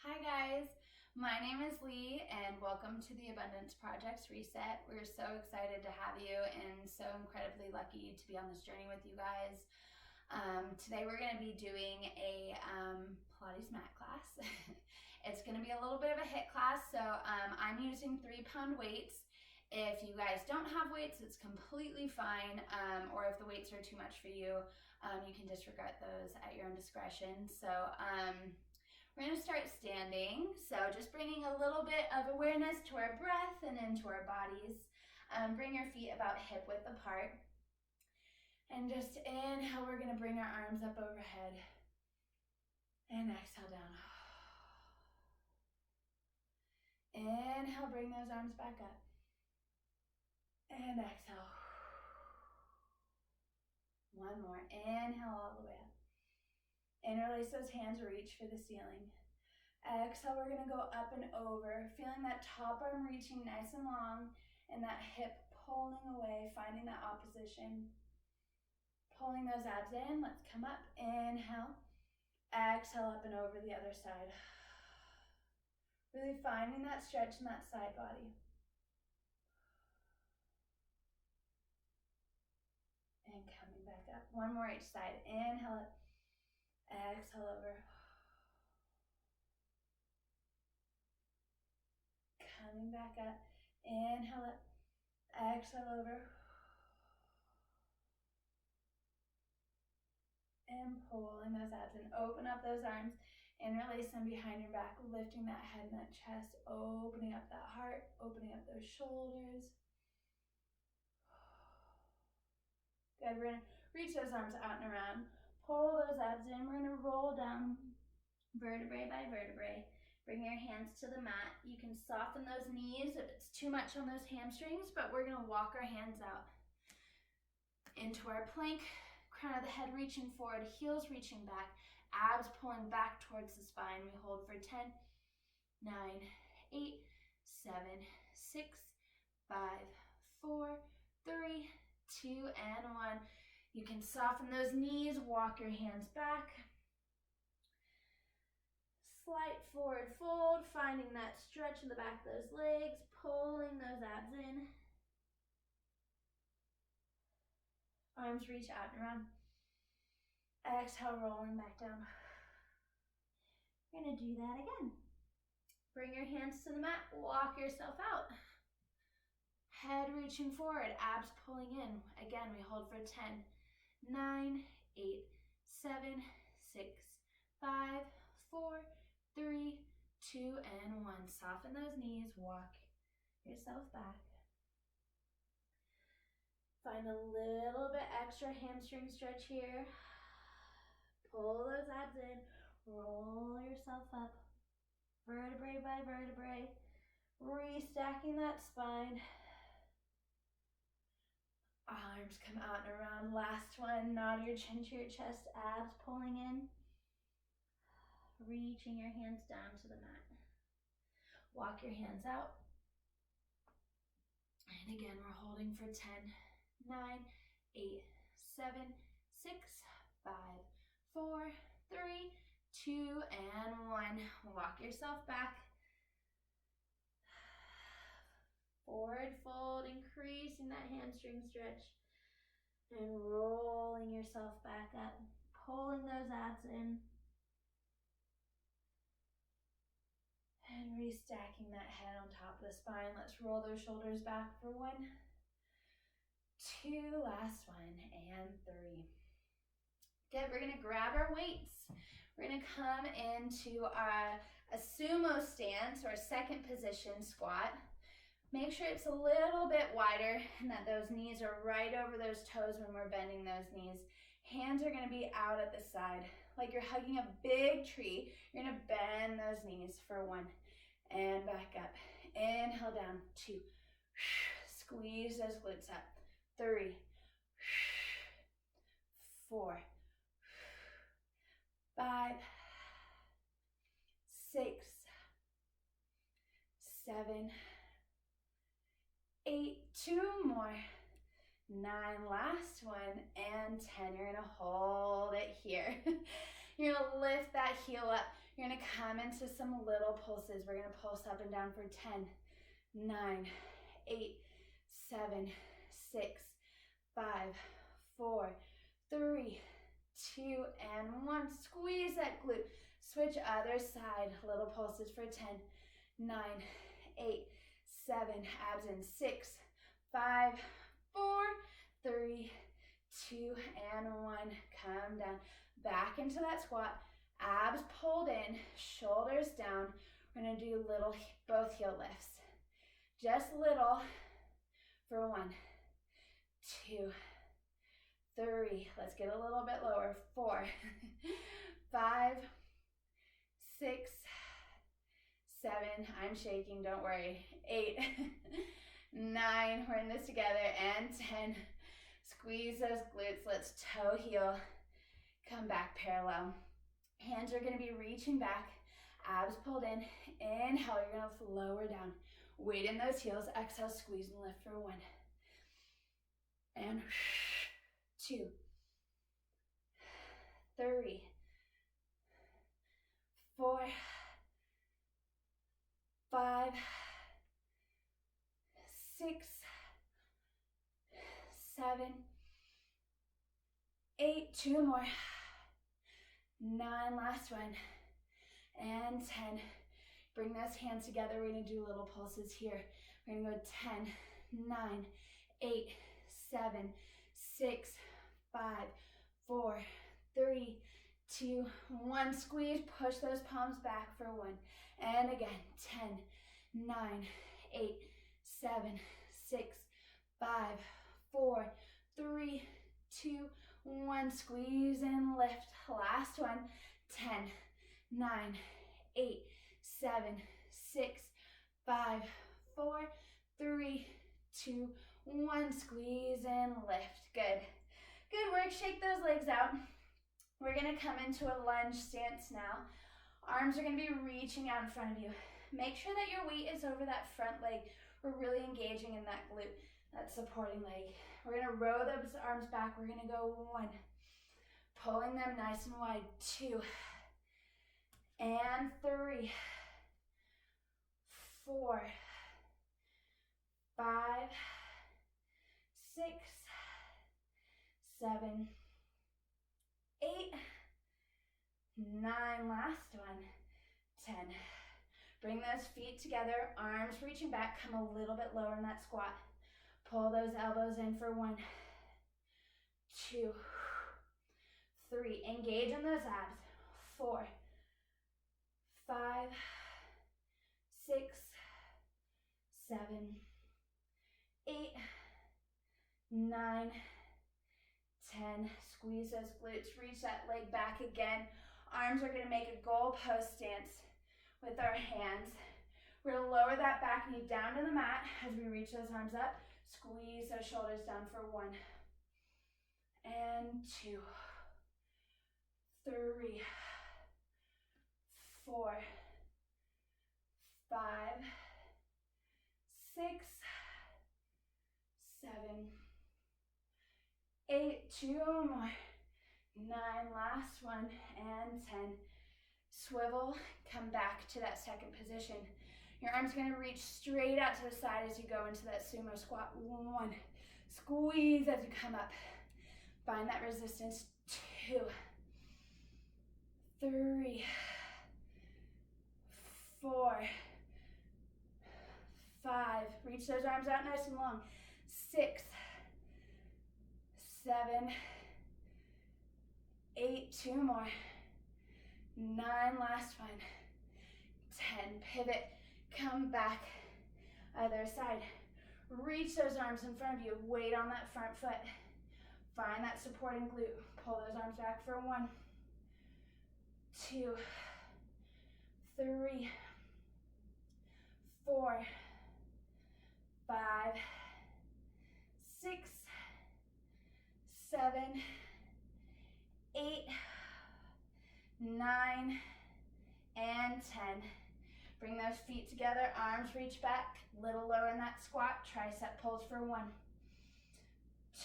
Hi guys, my name is Lee and welcome to the Abundance Projects Reset. We're so excited to have you and so incredibly lucky to be on this journey with you guys. Today we're going to be doing a Pilates Mat Class. It's going to be a little bit of a HIIT class, so I'm using 3-pound weights. If you guys don't have weights, it's completely fine, or if the weights are too much for you, you can disregard those at your own discretion. So we're going to start standing, so just bringing a little bit of awareness to our breath and into our bodies. Bring your feet about hip width apart. And just inhale, we're going to bring our arms up overhead. And exhale down. Inhale, bring those arms back up. And exhale. One more. Inhale all the way up. Interlace those hands, reach for the ceiling. Exhale, we're going to go up and over, feeling that top arm reaching nice and long and that hip pulling away, finding that opposition. Pulling those abs in, let's come up, inhale. Exhale, up and over the other side. Really finding that stretch in that side body. And coming back up. One more each side. Inhale up. Exhale over. Coming back up. Inhale up. Exhale over. And pulling those abs and open up those arms and release them behind your back, lifting that head and that chest, opening up that heart, opening up those shoulders. Good, we're gonna reach those arms out and around, pull those abs in, we're gonna roll down vertebrae by vertebrae. Bring your hands to the mat. You can soften those knees if it's too much on those hamstrings, but we're gonna walk our hands out into our plank. Crown of the head reaching forward, heels reaching back, abs pulling back towards the spine. We hold for 10, 9, 8, 7, 6, 5, 4, 3, 2, and 1. You can soften those knees, walk your hands back. Slight forward fold, finding that stretch in the back of those legs, pulling those abs in. Arms reach out and around. Exhale, rolling back down. We're going to do that again. Bring your hands to the mat, walk yourself out. Head reaching forward, abs pulling in. Again, we hold for 10, 9, 8, 7, 6, 5, 4, 3, 2, and 1. Soften those knees, walk yourself back. Find a little bit extra hamstring stretch here. Pull those abs in, roll yourself up, vertebrae by vertebrae, restacking that spine. Arms come out and around. Last one, nod your chin to your chest, abs pulling in, reaching your hands down to the mat. Walk your hands out. And again, we're holding for 10, 9, 8, 7, 6, 5, 4, 3, 2, and 1. Walk yourself back. Forward fold, increasing that hamstring stretch. And rolling yourself back up, pulling those abs in. And restacking that head on top of the spine. Let's roll those shoulders back for 1, 2, last one, and 3. Good, we're gonna grab our weights. We're gonna come into a sumo stance or second position squat. Make sure it's a little bit wider and that those knees are right over those toes when we're bending those knees. Hands are gonna be out at the side, like you're hugging a big tree. You're gonna bend those knees for 1, and back up. Inhale down, 2, squeeze those glutes up, 3, 4, 5, 6, 7, 8, 2 more, 9, last one, and 10. You're gonna hold it here. You're gonna lift that heel up. You're You're gonna come into some little pulses. We're gonna pulse up and down for 10, 9, 8, 7, 6, 5, 4, 3, 2, and 1. Squeeze that glute. Switch other side. Little pulses for 10, 9, 8, 7, abs in 6, 5, 4, 3, 2, and 1. Come down. Back into that squat. Abs pulled in, shoulders down. We're going to do little, both heel lifts. Just little for 1, 2, 3. Let's get a little bit lower. 4, 5, 6, 7. I'm shaking, don't worry. 8, 9. We're in this together. And 10. Squeeze those glutes. Let's toe heel. Come back parallel. Hands are going to be reaching back. Abs pulled in. Inhale, you're going to lower down. Weight in those heels. Exhale, squeeze and lift for 1. And 2, 3, 4, 5, 6, 7, 8. 2 more. 9, last one. And 10. Bring those hands together. We're going to do little pulses here. We're going to go 10, 9, 8, 7, 6, 5, 4, 3, 2, 1. Squeeze, push those palms back for 1. And again, 10, 9, 8, 7, 6, 5, 4, 3, 2, 1. Squeeze and lift. Last one. 10, 9, 8, 7, 6, 5, 4, 3, 2, 1. Squeeze and lift. Good. Good work. Shake those legs out. We're going to come into a lunge stance now. Arms are going to be reaching out in front of you. Make sure that your weight is over that front leg. We're really engaging in that glute, that supporting leg. We're going to row those arms back. We're going to go 1. Pulling them nice and wide. 2. And 3. 4. 5. 6. 7. 8. 9. Last one. 10. Bring those feet together. Arms reaching back. Come a little bit lower in that squat. Pull those elbows in for 1, 2, 3. Engage in those abs. 4, 5, 6, 7, 8, 9, 10. Squeeze those glutes. Reach that leg back again. Arms are going to make a goalpost stance with our hands. We're going to lower that back knee down to the mat as we reach those arms up. Squeeze those shoulders down for 1. And 2, 3, 4, 5, 6, 7, 8. 2 more. 9. Last one. And 10. Swivel. Come back to that second position. Your arms are going to reach straight out to the side as you go into that sumo squat. 1. Squeeze as you come up. Find that resistance. 2, 3, 4, 5. Reach those arms out nice and long. 6, 7, 8. 2 more. 9. Last one. 10. Pivot. Come back. Other side. Reach those arms in front of you. Weight on that front foot. Find that supporting glute. Pull those arms back for 1, 2, 3, 4, 5, 6, 7, 8, 9, and 10. Bring those feet together, arms reach back, little lower in that squat, tricep pulls for 1,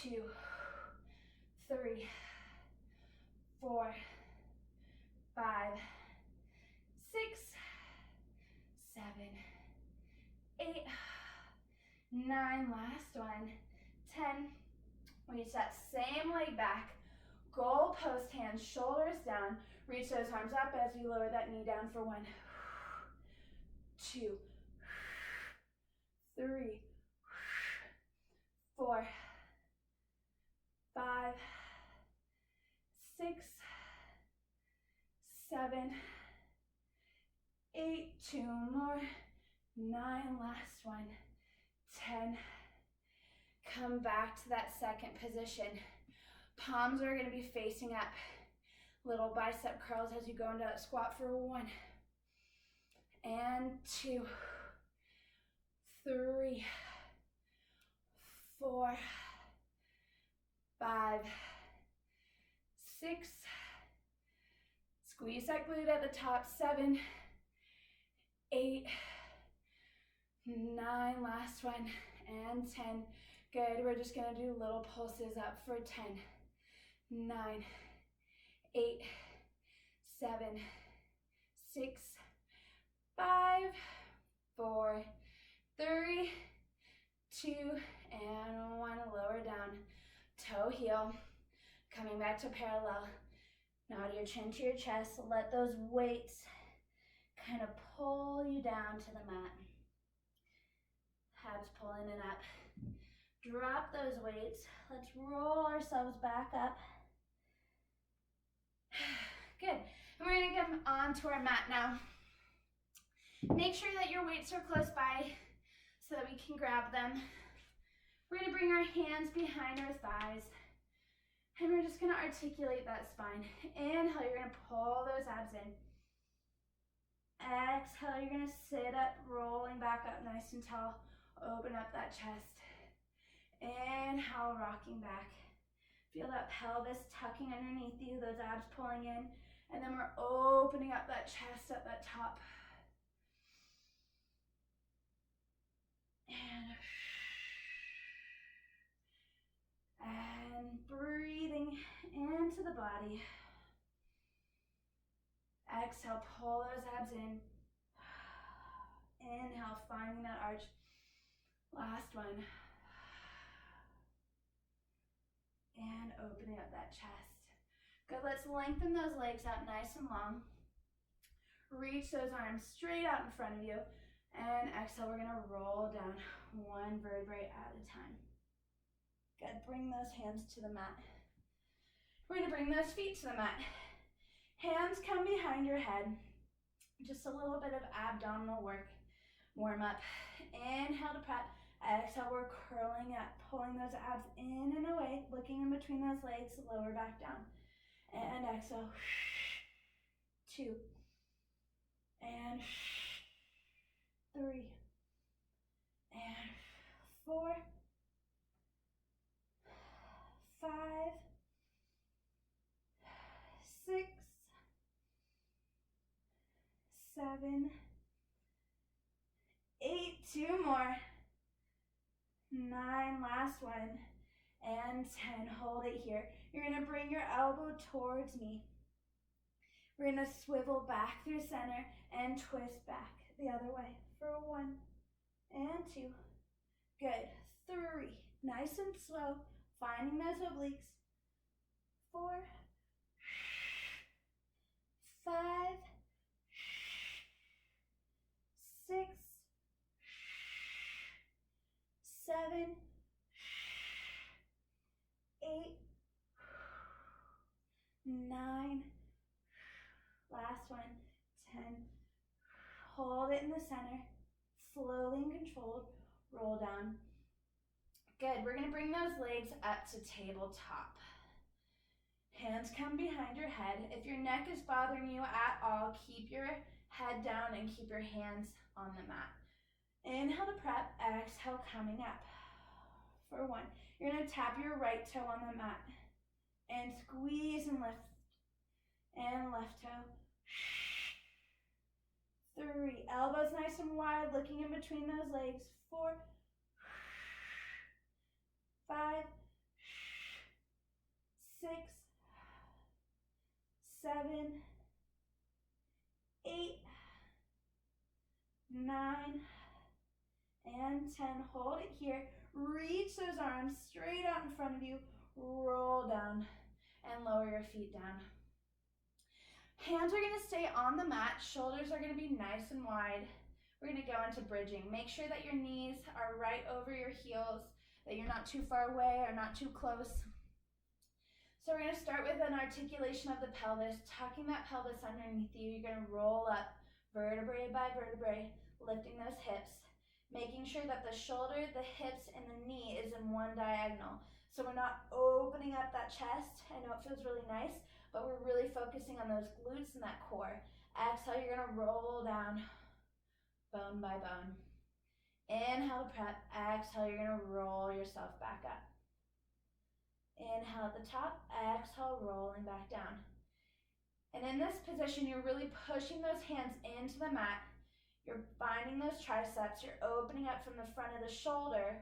2, 3, 4, 5, 9, last one, 10. Reach that same leg back. Goal post hands, shoulders down. Reach those arms up as you lower that knee down for 1, 2, 3, 4, 5, 6, 7, 8, 2 more, 9, last one, 10. Come back to that second position. Palms are going to be facing up. Little bicep curls as you go into that squat for 1, and 2, 3, 4, 5, 6. Squeeze that glute at the top. 7, 8, 9, last one, and 10. Good, we're just gonna do little pulses up for 10, 9, 8, 7, 6, 5, 4, 3, 2, and 1. Lower down, toe heel, coming back to parallel. Nod your chin to your chest. Let those weights kind of pull you down to the mat. Abs pulling it up. Drop those weights. Let's roll ourselves back up. Good. And we're going to come onto our mat now. Make sure that your weights are close by so that we can grab them. We're going to bring our hands behind our thighs. And we're just going to articulate that spine. Inhale, you're going to pull those abs in. Exhale, you're going to sit up, rolling back up nice and tall. Open up that chest. Inhale, rocking back. Feel that pelvis tucking underneath you, those abs pulling in. And then we're opening up that chest at that top. And breathing into the body. Exhale, pull those abs in. Inhale, finding that arch. Last one. And opening up that chest. Good, let's lengthen those legs out nice and long. Reach those arms straight out in front of you. And exhale, we're gonna roll down one vertebrae at a time. Good, bring those hands to the mat. We're gonna bring those feet to the mat. Hands come behind your head. Just a little bit of abdominal work. Warm up. Inhale to prep. Exhale, we're curling up, pulling those abs in and away, looking in between those legs, lower back down. And exhale. 2. And 3. And 4. 5. 6. 7. 8. 2 more. 9, last one, and 10. Hold it here. You're going to bring your elbow towards me. We're going to swivel back through center and twist back the other way for 1 and 2. Good. 3. Nice and slow. Finding those obliques. 4. 5. 6. 7, 8, 9, last one, 10. Hold it in the center, slowly and controlled, roll down. Good, we're gonna bring those legs up to tabletop. Hands come behind your head. If your neck is bothering you at all, keep your head down and keep your hands on the mat. Inhale to prep, exhale coming up for 1. You're going to tap your right toe on the mat and squeeze and lift. And left toe. 3. Elbows nice and wide, looking in between those legs. 4. 5. 6. 7. 8. 9. and 10. Hold it here. Reach those arms straight out in front of you. Roll down and lower your feet down. Hands are going to stay on the mat. Shoulders are going to be nice and wide. We're going to go into bridging. Make sure that your knees are right over your heels, that you're not too far away or not too close. So we're going to start with an articulation of the pelvis, tucking that pelvis underneath you. You're going to roll up vertebrae by vertebrae, lifting those hips, making sure that the shoulder, the hips, and the knee is in one diagonal. So we're not opening up that chest. I know it feels really nice, but we're really focusing on those glutes and that core. Exhale, you're going to roll down bone by bone. Inhale to prep. Exhale, you're going to roll yourself back up. Inhale at the top. Exhale, rolling back down. And in this position, you're really pushing those hands into the mat. You're finding those triceps. You're opening up from the front of the shoulder.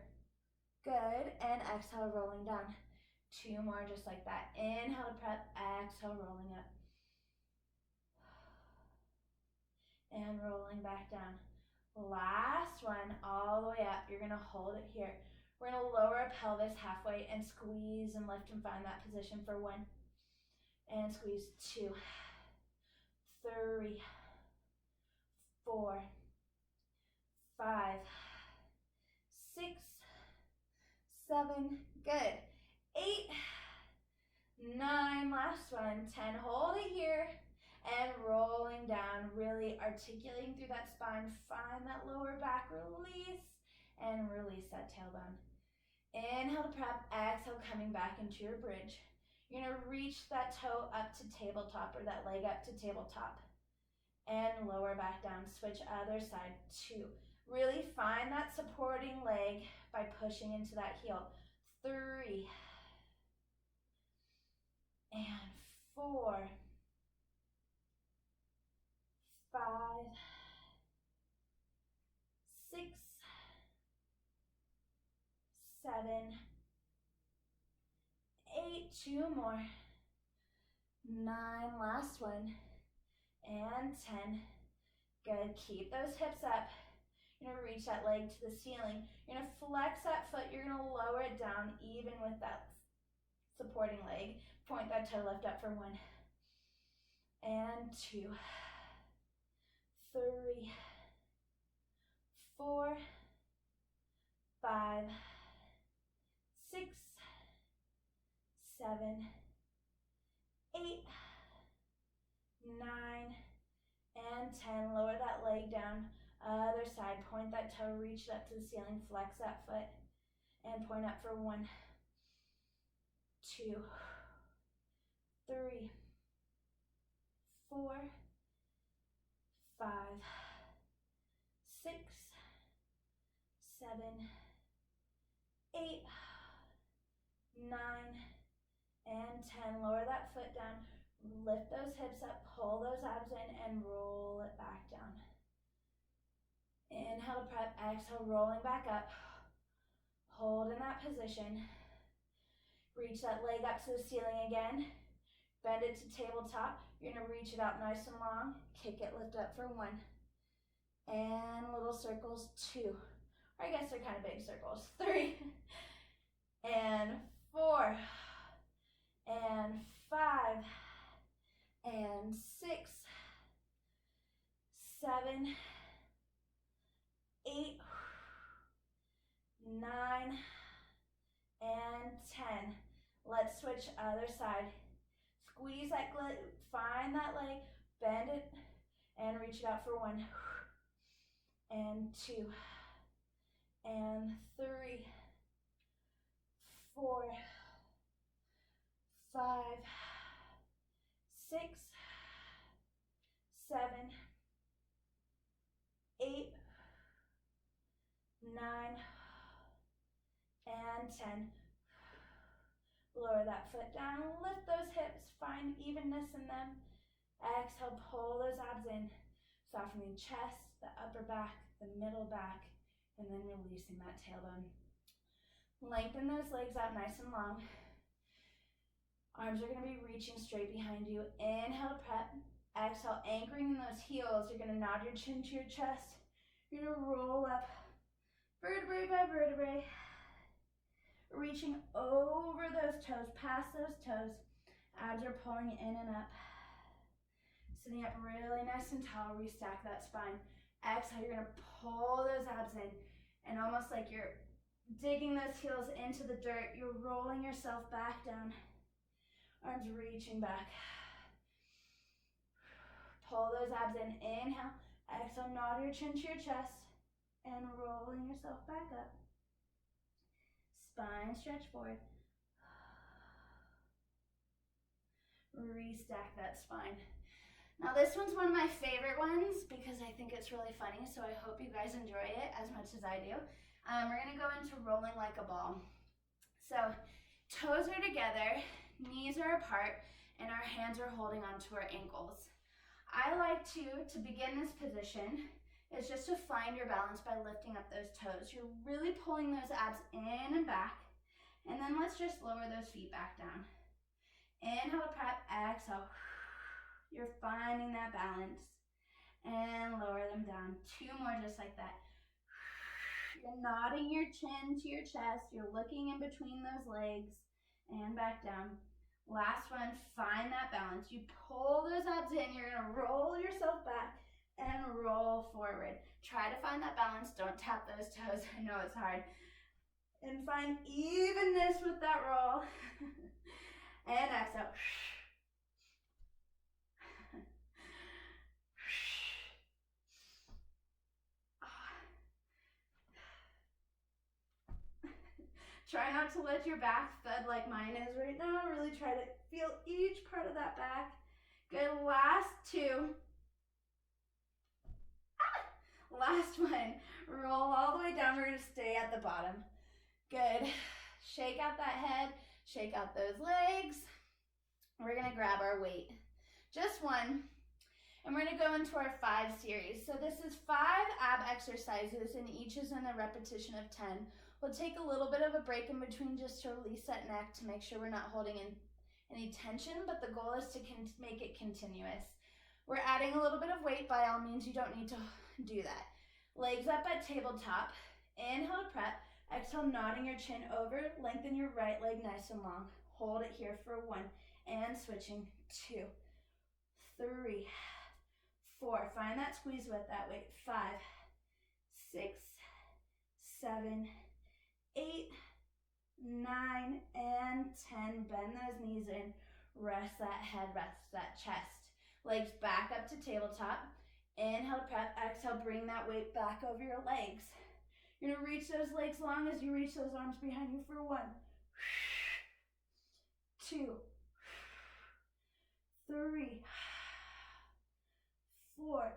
Good. And exhale, rolling down. 2 more just like that. Inhale to prep. Exhale, rolling up. And rolling back down. Last one, all the way up. You're going to hold it here. We're going to lower our pelvis halfway and squeeze and lift and find that position for 1. And squeeze. 2, 3, 4, 5, 6, 7. Good. 8, 9. Last one. 10. Hold it here. And rolling down, really articulating through that spine. Find that lower back, release, and release that tailbone. Inhale to prep, exhale, coming back into your bridge. You're gonna reach that toe up to tabletop, or that leg up to tabletop. And lower back down, switch other side. 2. Really find that supporting leg by pushing into that heel. 3. And 4. 5, 6, 7, 8. 2 more. 9. Last one. And 10. Good. Keep those hips up. You're going to reach that leg to the ceiling. You're going to flex that foot. You're going to lower it down even with that supporting leg. Point that toe lift up for 1. And 2. 3, 4, 5, 6, 7, 8, 9, and 10. Lower that leg down. Other side. Point that toe, reach it up to the ceiling, flex that foot, and point up for 1, 2, 3, 4, 5, 6, 7, 8, 9, and 10. Lower that foot down. Lift those hips up, pull those abs in, and roll it back down. Inhale to prep, exhale, rolling back up. Hold in that position. Reach that leg up to the ceiling again. Bend it to tabletop. You're going to reach it out nice and long. Kick it, lift up for 1. And little circles, 2. Or I guess they're kind of big circles. 3. And 4. And 5. And 6. 7. 8. 9. And 10. Let's switch other side. Squeeze that glute, find that leg, bend it, and reach it out for 1. And 2. And 3. 4. 5. 6. 7. 8. 9. And 10. Lower that foot down, lift those hips, find evenness in them. Exhale, pull those abs in. Soften the chest, the upper back, the middle back, and then releasing that tailbone. Lengthen those legs out nice and long. Arms are going to be reaching straight behind you. Inhale to prep. Exhale, anchoring in those heels. You're going to nod your chin to your chest. You're going to roll up vertebrae by vertebrae. Reaching over those toes, past those toes. Abs are pulling in and up. Sitting up really nice and tall, restack that spine. Exhale, you're gonna pull those abs in, and almost like you're digging those heels into the dirt, you're rolling yourself back down. Arms reaching back. Pull those abs in, inhale. Exhale, nod your chin to your chest, and rolling yourself back up. Spine stretch forward. Restack that spine. Now this one's one of my favorite ones because I think it's really funny, so I hope you guys enjoy it as much as I do. We're gonna go into rolling like a ball. So toes are together, knees are apart, and our hands are holding onto our ankles. I like to begin this position, is just to find your balance by lifting up those toes. You're really pulling those abs in and back, and then let's just lower those feet back down. Inhale to prep, exhale. You're finding that balance, and lower them down. 2 more just like that. You're nodding your chin to your chest. You're looking in between those legs and back down. Last one, find that balance. You pull those abs in. You're gonna roll yourself back and roll forward. Try to find that balance. Don't tap those toes. I know it's hard. And find evenness with that roll. And exhale. Try not to let your back thud like mine is right now. Really try to feel each part of that back. Good, last 2. Last one. Roll all the way down. We're gonna stay at the bottom. Good. Shake out that head. Shake out those legs. We're gonna grab our weight. Just one. And we're gonna go into our 5 series. So this is 5 ab exercises, and each is in a repetition of 10. We'll take a little bit of a break in between just to release that neck to make sure we're not holding in any tension, but the goal is to make it continuous. We're adding a little bit of weight. By all means, you don't need to do that. Legs up at tabletop. Inhale to prep. Exhale, nodding your chin over. Lengthen your right leg nice and long. Hold it here for 1. And switching. 2, 3, 4. Find that squeeze with that weight. 5, 6, 7, 8, 9, and 10. Bend those knees in. Rest that head, rest that chest. Legs back up to tabletop. Inhale to prep. Exhale, bring that weight back over your legs. You're gonna reach those legs long as you reach those arms behind you for 1, 2, 3, 4,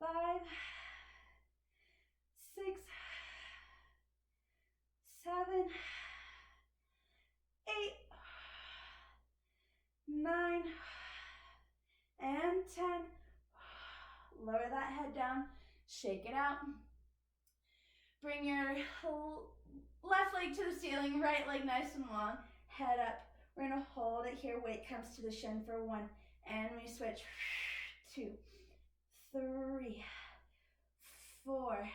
5, 6, 7, 8, 9, and 10. Lower that head down, shake it out. Bring your left leg to the ceiling, right leg nice and long, head up. We're gonna hold it here, weight comes to the shin for 1, and we switch. 2, 3, 4,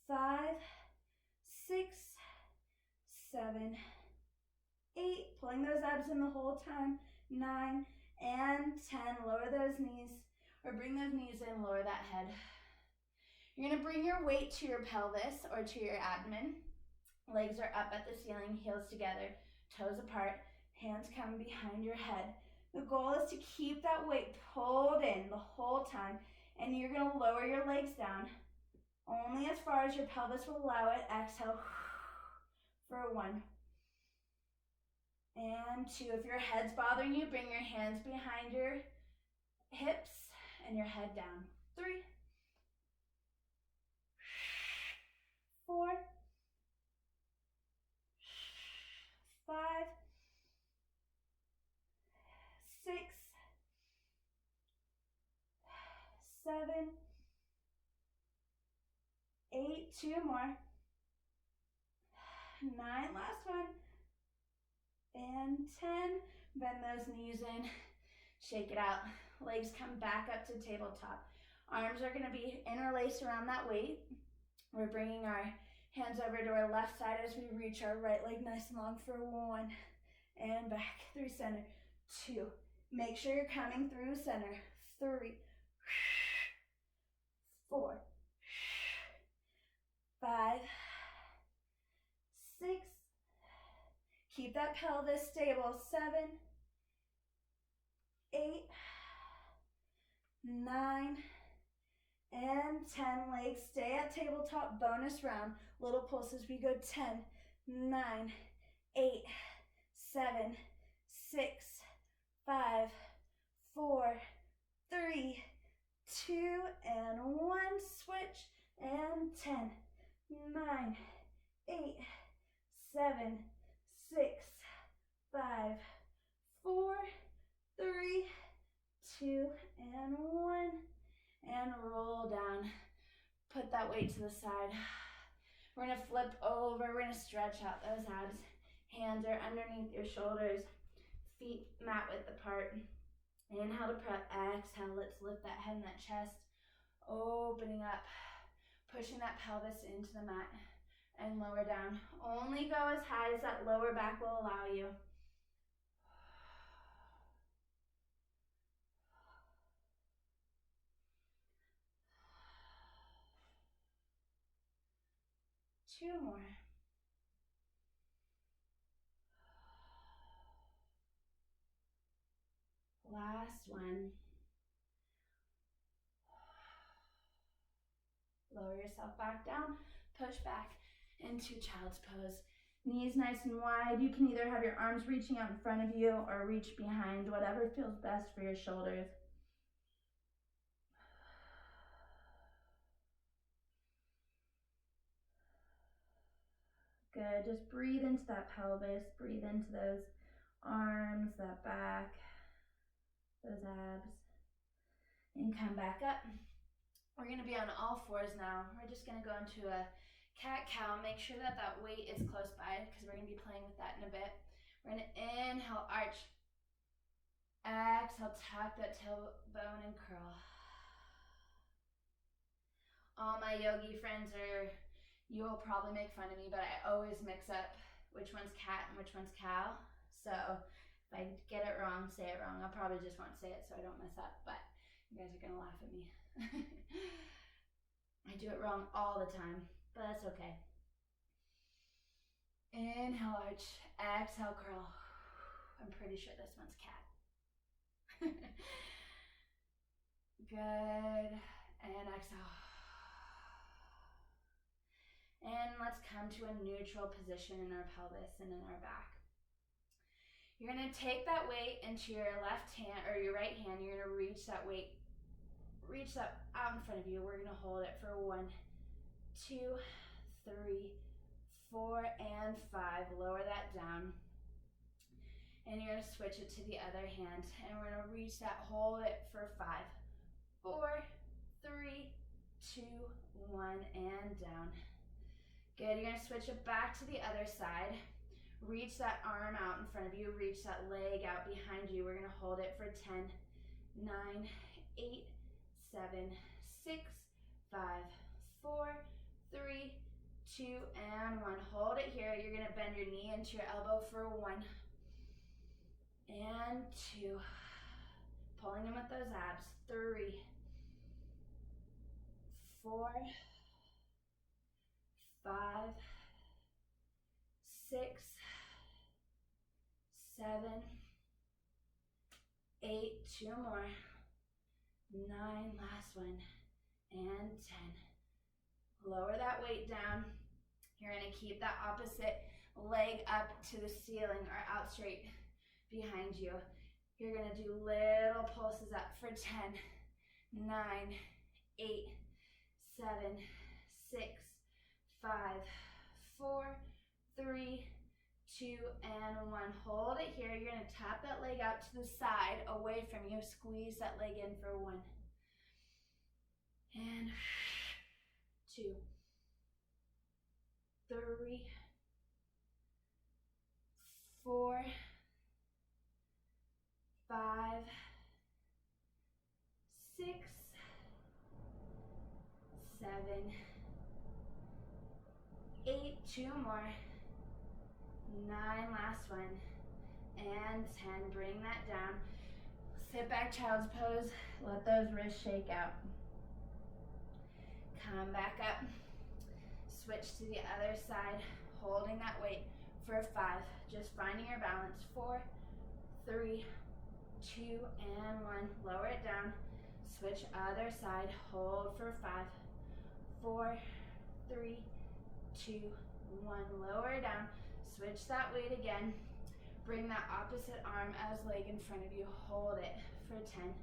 5, 6, 7, 8, pulling those abs in the whole time, 9, and 10. Lower those knees, or bring those knees in, lower that head. You're gonna bring your weight to your pelvis or to your abdomen. Legs are up at the ceiling, heels together, toes apart, hands come behind your head. The goal is to keep that weight pulled in the whole time, and you're gonna lower your legs down only as far as your pelvis will allow it. Exhale for 1 and 2. If your head's bothering you, bring your hands behind your hips and your head down. 3, 4, 5, 6, 7, 8, 2 more, 9, last one, and 10. Bend those knees in, shake it out. Legs come back up to tabletop. Arms are gonna be interlaced around that weight. We're bringing our hands over to our left side as we reach our right leg nice and long for 1, and back, 3, center, 2. Make sure you're coming through center, 3, 4, 5, 6. Keep that pelvis stable, 7, 8, 9, and 10. Legs stay at tabletop. Bonus round. Little pulses. We go 10, 9, 8, 7, 6, 5, 4, 3, 2, and 1. Switch. And 10, 9, 8, 7, 6, 5, 4, 3, 2, and 1. And roll down. Put that weight to the side. We're gonna flip over. We're gonna stretch out those abs. Hands are underneath your shoulders. Feet mat width apart. Inhale to prep. Exhale. Let's lift that head and that chest. Opening up. Pushing that pelvis into the mat. And lower down. Only go as high as that lower back will allow you. Two more. Last one. Lower yourself back down. Push back into child's pose. Knees nice and wide. You can either have your arms reaching out in front of you or reach behind, whatever feels best for your shoulders. Good. Just breathe into that pelvis. Breathe into those arms, that back, those abs. And come back up. We're going to be on all fours now. We're just going to go into a cat-cow. Make sure that that weight is close by because we're going to be playing with that in a bit. We're going to inhale, arch. Exhale, tuck that tailbone and curl. All my yogi friends you'll probably make fun of me, but I always mix up which one's cat and which one's cow. So if I get it wrong, say it wrong. I'll probably just won't say it so I don't mess up, but you guys are going to laugh at me. I do it wrong all the time, but that's okay. Inhale, arch. Exhale, curl. I'm pretty sure this one's cat. Good. And exhale. And let's come to a neutral position in our pelvis and in our back. You're going to take that weight into your left hand or your right hand. You're going to reach that weight, reach that out in front of you. We're going to hold it for 1, 2, 3, 4, and 5. Lower that down. And you're going to switch it to the other hand. And we're going to reach that, hold it for 5, 4, 3, 2, 1, and down. Good, you're going to switch it back to the other side. Reach that arm out in front of you. Reach that leg out behind you. We're going to hold it for 10, 9, 8, 7, 6, 5, 4, 3, 2, and 1. Hold it here. You're going to bend your knee into your elbow for 1 and 2. Pulling in with those abs. 3, 4, 5, 6, 7, 8, 2 more, 9, last one, and 10. Lower that weight down. You're going to keep that opposite leg up to the ceiling or out straight behind you. You're going to do little pulses up for 10, 9, 8, 7, 6, 5, 4, 3, 2, and 1. Hold it here. You're going to tap that leg out to the side, away from you. Squeeze that leg in for 1. And 2, 3, 4, 5, 6, 7, 8, 2 more, 9, last one, and 10. Bring that down. Sit back, child's pose. Let those wrists shake out. Come back up. Switch to the other side, holding that weight for 5. Just finding your balance. 4, 3, 2, and 1. Lower it down. Switch other side. Hold for 5, 4, 3, 2, 1. Lower it down. Switch that weight again. Bring that opposite arm as leg in front of you. Hold it for 10,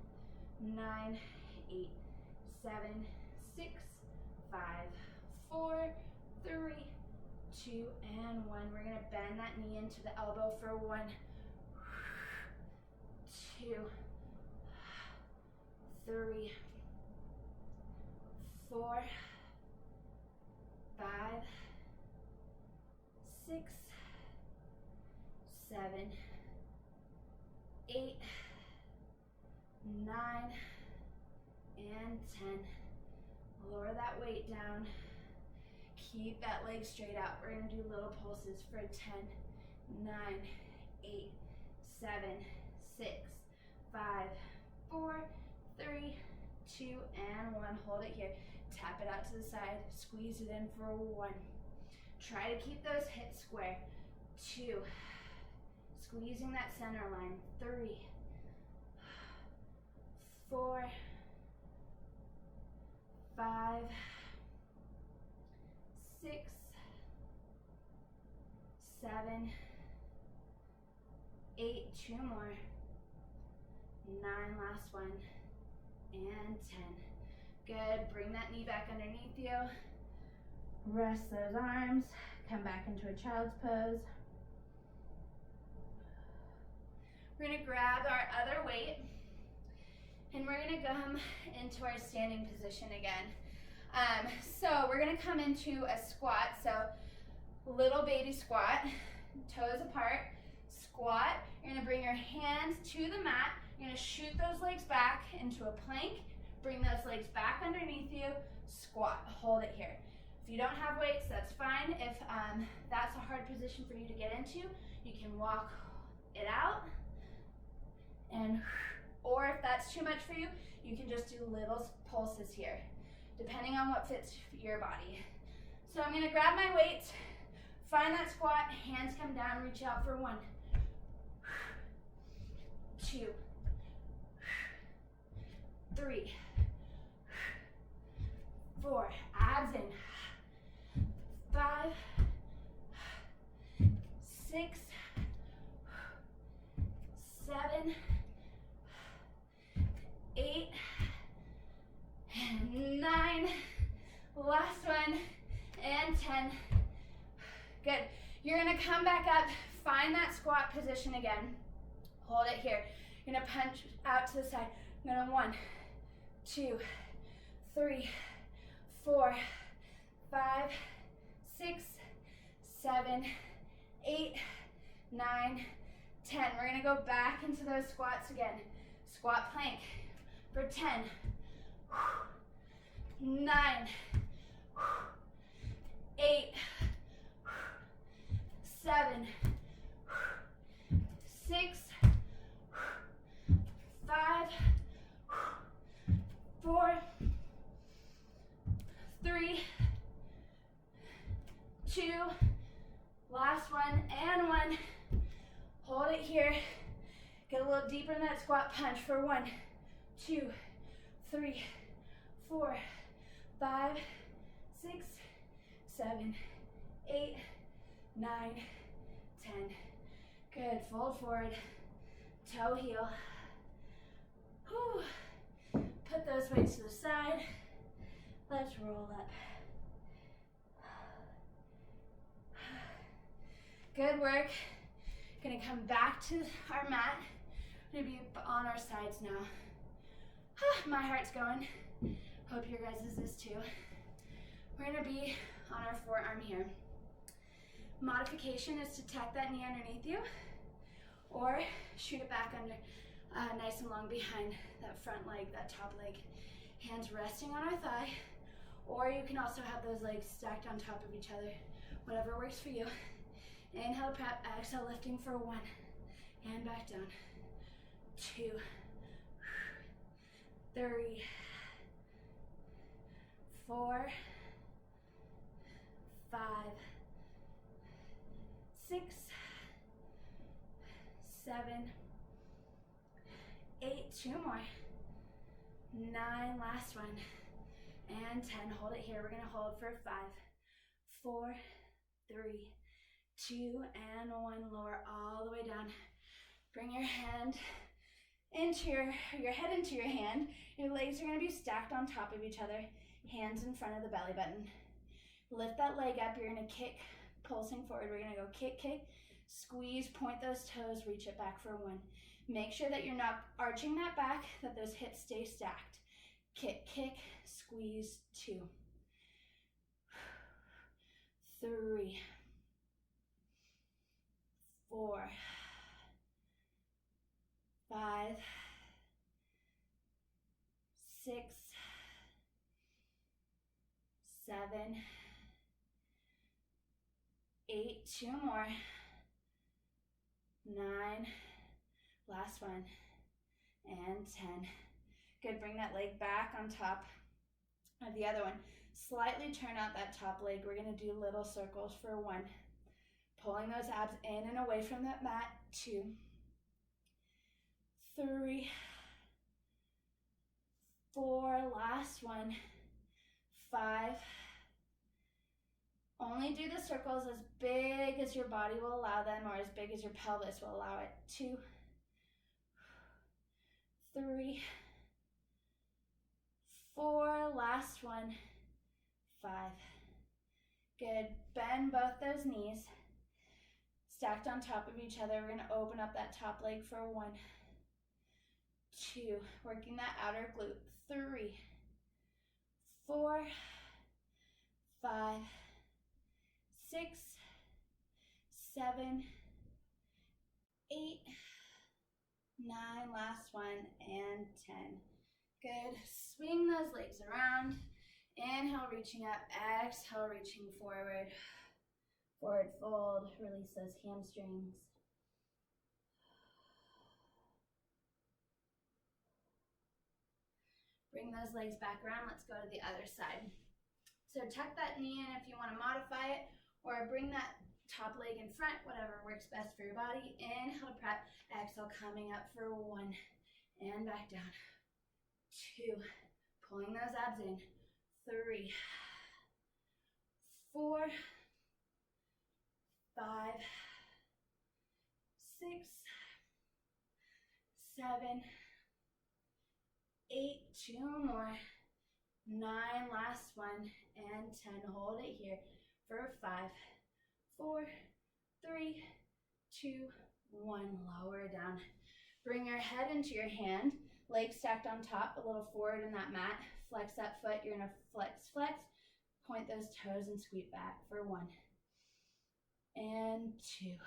9, 8, 7, 6, 5, 4, 3, 2, and 1. We're going to bend that knee into the elbow for 1, 2, 3, 4, 5, 6, 7, 8, 9, and 10. Lower that weight down. Keep that leg straight out. We're going to do little pulses for 10, 9, 8, 7, 6, 5, 4, 3, 2, and 1. Hold it here. Tap it out to the side. Squeeze it in for 1. Try to keep those hips square. 2. Squeezing that center line. 3, 4, 5, 6, 7, 8, 2 more, 9, last one, and 10. Good, bring that knee back underneath you. Rest those arms, come back into a child's pose. We're gonna grab our other weight, and we're gonna come into our standing position again. So we're gonna come into a squat, so little baby squat, toes apart, squat. You're gonna bring your hands to the mat. You're gonna shoot those legs back into a plank, bring those legs back underneath you, squat, hold it here. If you don't have weights, that's fine. If that's a hard position for you to get into, you can walk it out, or if that's too much for you, you can just do little pulses here, depending on what fits your body. So I'm gonna grab my weights, find that squat, hands come down, reach out for 1, 2, 3, 4, abs in, 5, 6, 7, 8, and 9, last one, and 10. Good. You're gonna come back up, find that squat position again. Hold it here. You're gonna punch out to the side. I'm gonna 1, 2, 3, 4, 5, 6, 7, 8, 9, 10. We're gonna go back into those squats again. Squat plank for 10, 9, 8, 7, 6, 5, 4, 3, 2, last one, and 1. Hold it here. Get a little deeper in that squat punch for 1, 2, 3, 4, 5, 6, 7, 8, 9, 10. Good, fold forward, toe heel. Whew. Put those weights to the side. Let's roll up. Good work. Gonna come back to our mat. We're gonna be on our sides now. My heart's going. Hope your guys' is too. We're gonna be on our forearm here. Modification is to tuck that knee underneath you or shoot it back under, nice and long behind that front leg, that top leg. Hands resting on our thigh, Or you can also have those legs stacked on top of each other, whatever works for you. Inhale, prep, exhale, lifting for 1, and back down. 2, 3, 4, 5, 6, 7, 8, 2 more, 9, last one, and 10. Hold it here. We're gonna hold for 5, 4, 3, 2, and 1. Lower all the way down. Bring your hand into your head into your hand. Your legs are gonna be stacked on top of each other. Hands in front of the belly button. Lift that leg up. You're gonna kick, pulsing forward. We're gonna go kick, kick, squeeze, point those toes, reach it back for 1. Make sure that you're not arching that back, that those hips stay stacked. Kick, kick, squeeze, 2, 3, 4, 5, 6, 7, 8, 2 more, 9, last one, and 10. Good, bring that leg back on top of the other one. Slightly turn out that top leg. We're gonna do little circles for 1. Pulling those abs in and away from that mat. 2, 3, 4, last one, 5. Only do the circles as big as your body will allow them, or as big as your pelvis will allow it. 2, 3, 4, last one, 5. Good, bend both those knees, stacked on top of each other. We're gonna open up that top leg for 1, 2, working that outer glute. 3, 4, 5, 6, 7, 8, 9, last one, and 10. Good, swing those legs around. Inhale, reaching up, exhale, reaching forward. Forward fold, release those hamstrings. Bring those legs back around. Let's go to the other side. So tuck that knee in if you want to modify it, or bring that top leg in front, whatever works best for your body. Inhale to prep, exhale, coming up for 1, and back down. 2, pulling those abs in. 3, 4, 5, 6, 7, 8, 2 more, 9, last one, and 10. Hold it here for 5, 4, 3, 2, 1. Lower down. Bring your head into your hand, legs stacked on top, a little forward in that mat. Flex that foot. You're gonna flex, flex. Point those toes and sweep back for 1, and 2,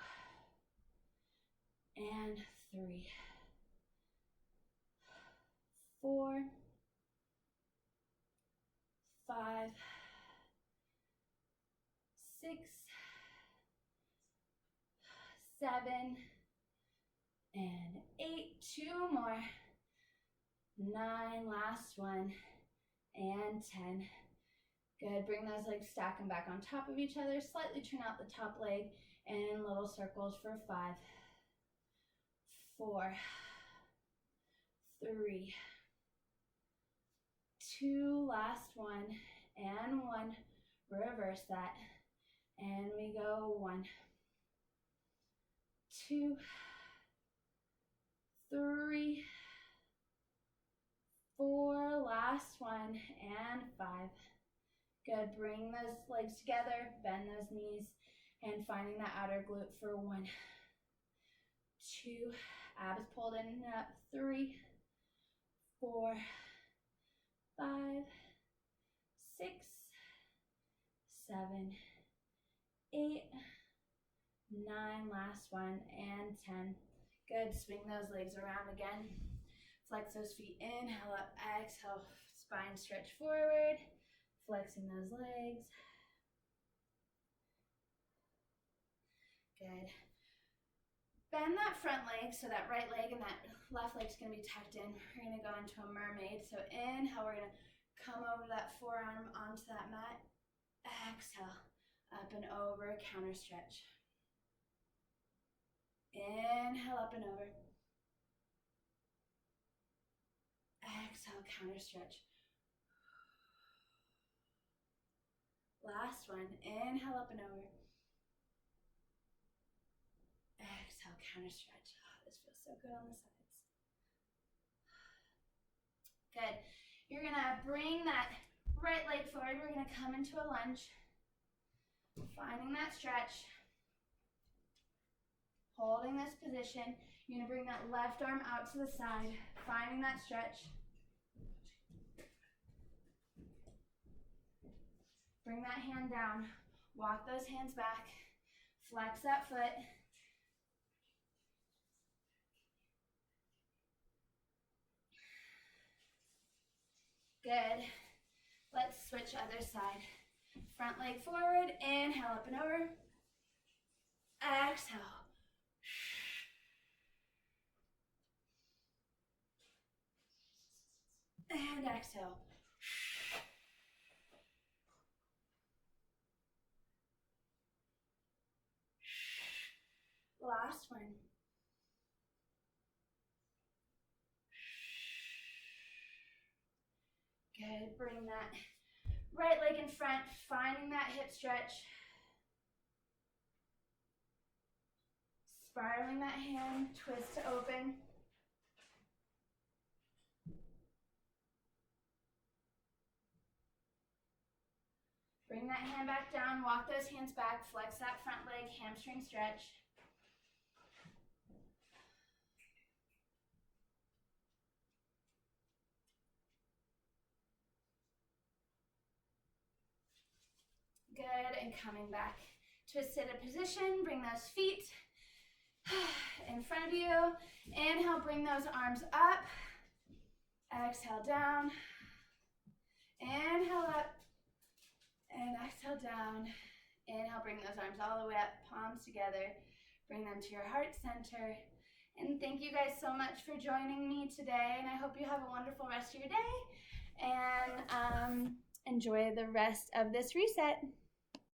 and 3, 4, 5, 6, 7, and 8. 2 more. 9, last one, and 10. Good, bring those legs, stack them back on top of each other. Slightly turn out the top leg and little circles for 5, 4, 3, 2, last one, and 1. Reverse that, and we go 1, 2, 3, 4, last one, and 5. Good, bring those legs together, bend those knees, and finding that outer glute for 1, 2, abs pulled in and up. 3, 4, 5, 6, 7, 8, 9, last one, and 10. Good, swing those legs around again. Flex those feet, inhale up, exhale, spine stretch forward. Flexing those legs. Good. Bend that front leg, so that right leg and that left leg is going to be tucked in. We're going to go into a mermaid. So inhale, we're going to come over that forearm onto that mat. Exhale, up and over, counter stretch. Inhale, up and over. Exhale, counter stretch. Last one. Inhale, up and over. Exhale, counter stretch. Oh, this feels so good on the sides. Good. You're going to bring that right leg forward. We're going to come into a lunge. Finding that stretch. Holding this position. You're going to bring that left arm out to the side. Finding that stretch. Bring that hand down. Walk those hands back. Flex that foot. Good. Let's switch other side. Front leg forward. Inhale, up and over. Exhale. And exhale. Last one. Good. Bring that right leg in front, finding that hip stretch. Spiraling that hand, twist to open. Bring that hand back down, walk those hands back, flex that front leg, hamstring stretch. Good, and coming back. Twisted position, bring those feet in front of you. Inhale, bring those arms up. Exhale, down. Inhale, up. And exhale, down. Inhale, bring those arms all the way up, palms together. Bring them to your heart center. And thank you guys so much for joining me today. And I hope you have a wonderful rest of your day. And enjoy the rest of this reset.